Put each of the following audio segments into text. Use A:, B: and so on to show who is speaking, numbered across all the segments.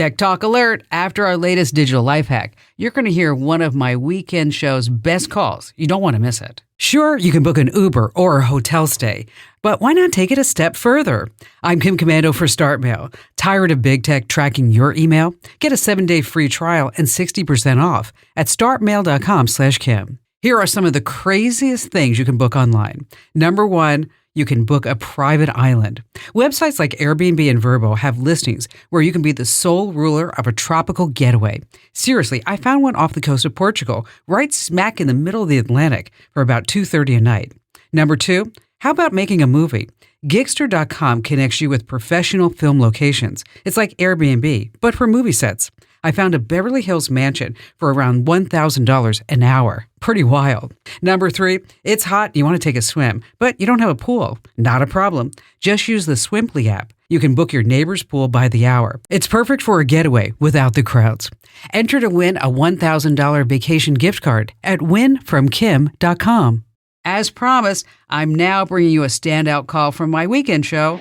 A: Tech Talk Alert. After our latest digital life hack, you're going to hear one of my weekend show's best calls. You don't want to miss it. Sure, you can book an Uber or a hotel stay, but why not take it a step further? I'm Kim Komando for StartMail. Tired of big tech tracking your email? Get a 7-day free trial and 60% off at startmail.com/Kim. Here are some of the craziest things you can book online. Number one, you can book a private island. Websites like Airbnb and Vrbo have listings where you can be the sole ruler of a tropical getaway. Seriously, I found one off the coast of Portugal, right smack in the middle of the Atlantic for about $230 a night. Number two, how about making a movie? Gigster.com connects you with professional film locations. It's like Airbnb, but for movie sets. I found a Beverly Hills mansion for around $1,000 an hour. Pretty wild. Number three, it's hot, you want to take a swim, but you don't have a pool. Not a problem. Just use the Swimply app. You can book your neighbor's pool by the hour. It's perfect for a getaway without the crowds. Enter to win a $1,000 vacation gift card at winfromkim.com. As promised, I'm now bringing you a standout call from my weekend show.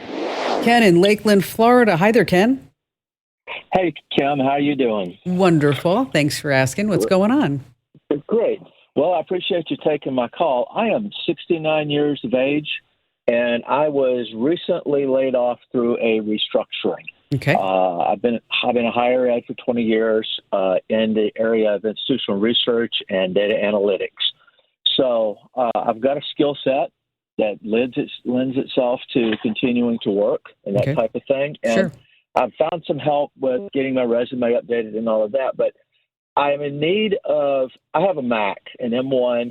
A: Ken in Lakeland, Florida. Hi there, Ken.
B: Hey, Kim, how you doing?
A: Wonderful. Thanks for asking. What's going on?
B: Great. Well, I appreciate you taking my call. I am 69 years of age, and I was recently laid off through a restructuring.
A: Okay.
B: I've been a higher ed for 20 years in the area of institutional research and data analytics. So I've got a skill set that lends itself to continuing to work and that type of thing. And
A: sure.
B: I've found some help with getting my resume updated and all of that, but I'm in need of, I have a Mac, an M1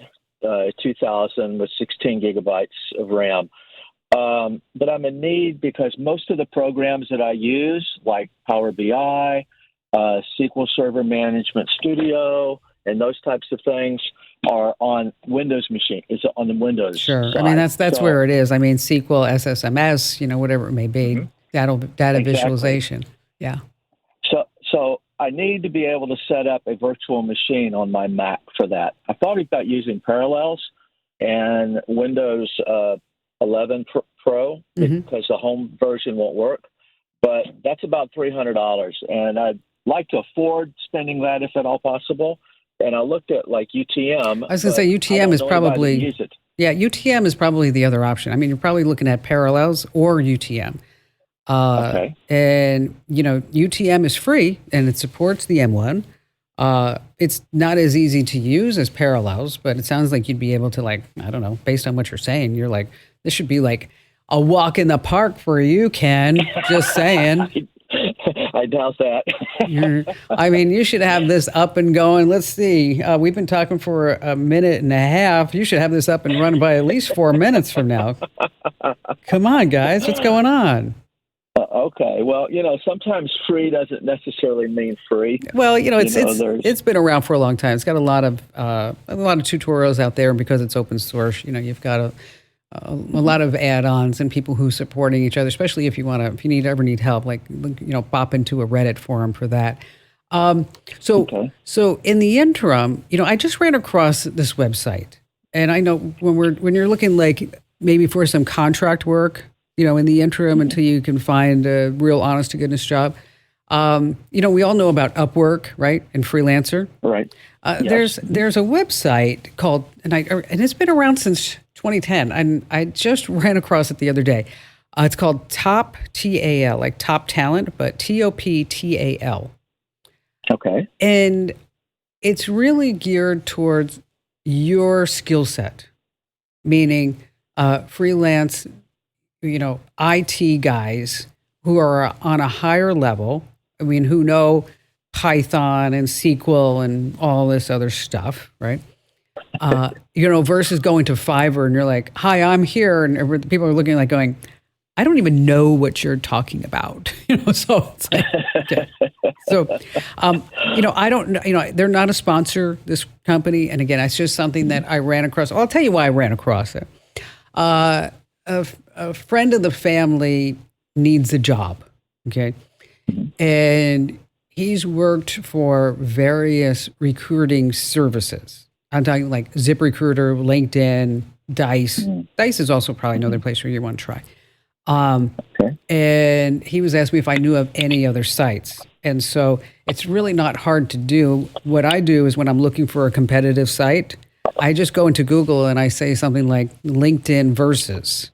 B: 2000 with 16 gigabytes of RAM. But I'm in need because most of the programs that I use, like Power BI, SQL Server Management Studio, and those types of things are on Windows machine. It's on the Windows
A: Sure.
B: side.
A: I mean, that's where it is. I mean, SQL, SSMS, whatever it may be.
B: Mm-hmm.
A: Data visualization. Yeah.
B: So I need to be able to set up a virtual machine on my Mac for that. I thought about using Parallels and Windows 11 Pro because the home version won't work, but that's about $300, and I'd like to afford spending that if at all possible. And I looked at like UTM.
A: I was going to say UTM is probably
B: use it.
A: Yeah, UTM is probably the other option. I mean, you're probably looking at Parallels or UTM.
B: Okay.
A: And, UTM is free and it supports the M1. It's not as easy to use as Parallels, but it sounds like you'd be able to, like, I don't know, based on what you're saying, you're like, this should be like a walk in the park for you, Ken. Just saying.
B: I doubt that.
A: You should have this up and going. Let's see. We've been talking for a minute and a half. You should have this up and running by at least 4 minutes from now. Come on, guys. What's going on?
B: Okay. Well, sometimes free doesn't necessarily mean free.
A: Well, it's been around for a long time. It's got a lot of tutorials out there, and because it's open source, you've got a lot of add-ons and people who supporting each other, especially if you ever need help, like, pop into a Reddit forum for that. So in the interim, I just ran across this website, and I know when you're looking like maybe for some contract work, in the interim until you can find a real honest to goodness job. We all know about Upwork, right? And Freelancer.
B: Right.
A: Yes. There's a website called, and it's been around since 2010. And I just ran across it the other day. It's called Top TAL, like Top Talent, but TOPTAL.
B: Okay.
A: And it's really geared towards your skill set, meaning freelance, IT guys who are on a higher level. I mean, who know Python and SQL and all this other stuff, right? Versus going to Fiverr and you're like, hi, I'm here. And people are looking like going, I don't even know what you're talking about. So it's like, okay. So, I don't know, they're not a sponsor, this company. And again, it's just something that I ran across. I'll tell you why I ran across it. A friend of the family needs a job. Okay. And he's worked for various recruiting services. I'm talking like ZipRecruiter, LinkedIn, Dice. Dice is also probably another place where you want to try.
B: Okay.
A: And he was asking me if I knew of any other sites. And so it's really not hard to do. What I do is when I'm looking for a competitive site, I just go into Google and I say something like LinkedIn versus.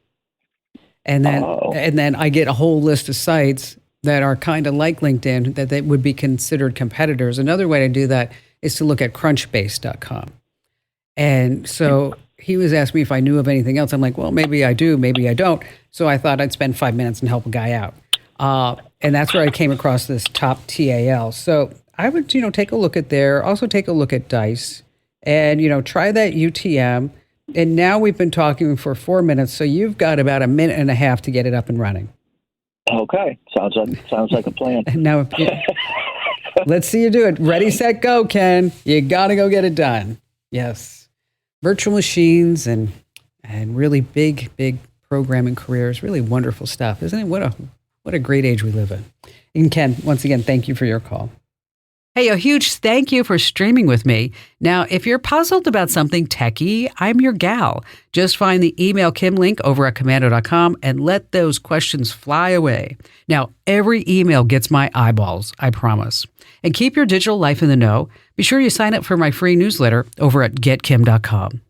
A: And then I get a whole list of sites that are kind of like LinkedIn that they would be considered competitors. Another way to do that is to look at crunchbase.com. And so he was asking me if I knew of anything else. I'm like, well, maybe I do, maybe I don't. So I thought I'd spend 5 minutes and help a guy out. And that's where I came across this Top TAL. So I would, take a look at there. Also take a look at Dice and, try that UTM. And now we've been talking for 4 minutes. So you've got about a minute and a half to get it up and running.
B: Okay. Sounds like a plan.
A: Now, let's see you do it. Ready, set, go, Ken. You got to go get it done. Yes. Virtual machines and really big programming careers. Really wonderful stuff, isn't it? What a great age we live in. And Ken, once again, thank you for your call. Hey, a huge thank you for streaming with me. Now, if you're puzzled about something techie, I'm your gal. Just find the email Kim link over at komando.com and let those questions fly away. Now, every email gets my eyeballs, I promise. And keep your digital life in the know. Be sure you sign up for my free newsletter over at getkim.com.